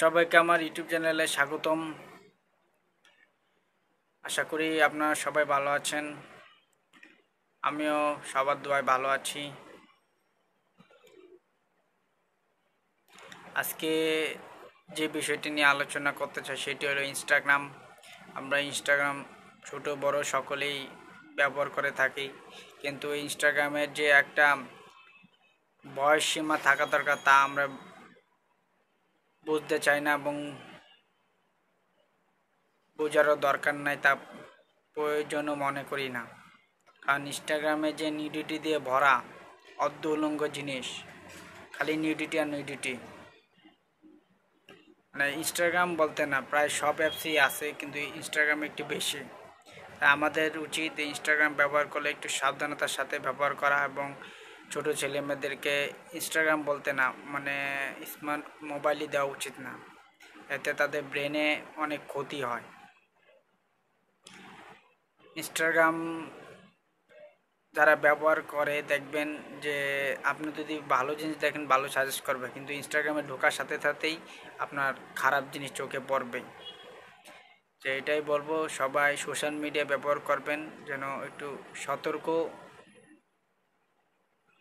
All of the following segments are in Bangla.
সবাইকে আমার ইউটিউব চ্যানেলে স্বাগতম। আশা করি আপনারা সবাই ভালো আছেন। আমিও সবার দোয়ায় ভালো আছি। আজকে যে বিষয়টি নিয়ে আলোচনা করতে চাই সেটি হলো ইনস্টাগ্রাম। আমরা ইনস্টাগ্রাম ছোট বড় সকলেই ব্যবহার করে থাকি, কিন্তু ইনস্টাগ্রামের যে একটা বয়স সীমা থাকা দরকার তা আমরা বুঝতে চাই না এবং বোঝারও দরকার নাই, তা প্রয়োজনও মনে করি না। কারণ ইনস্টাগ্রামে যে নিউডিটি দিয়ে ভরা অর্ধ উলঙ্গ জিনিস, খালি নিউডিটি আর নিউডিটি। মানে ইনস্টাগ্রাম বলতে না, প্রায় সব অ্যাপসই আছে, কিন্তু ইনস্টাগ্রাম একটু বেশি। তাই আমাদের উচিত ইনস্টাগ্রাম ব্যবহার করলে একটু সাবধানতার সাথে ব্যবহার করা এবং ছোটো ছেলে মেয়েদেরকে ইনস্টাগ্রাম বলতে না, মানে স্মার্ট মোবাইলই দেওয়া উচিত না। এতে তাদের ব্রেনে অনেক ক্ষতি হয়। ইনস্টাগ্রাম যারা ব্যবহার করে দেখবেন যে আপনি যদি ভালো জিনিস দেখেন ভালো সাজেস্ট করবে, কিন্তু ইনস্টাগ্রামে ঢোকার সাথে সাথেই আপনার খারাপ জিনিস চোখে পড়বে। যে এটাই বলবো, সবাই সোশ্যাল মিডিয়া ব্যবহার করবেন যেন একটু সতর্ক,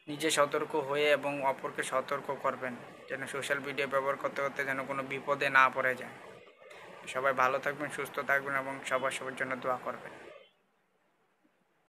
নিজে সতর্ক হয়ে এবং অপরকে সতর্ক করবেন, যেন সোশ্যাল মিডিয়া ব্যবহার করতে করতে যেন কোনো বিপদে না পড়ে যায়। সবাই ভালো থাকবেন, সুস্থ থাকবেন এবং সবার জন্য দোয়া করবেন।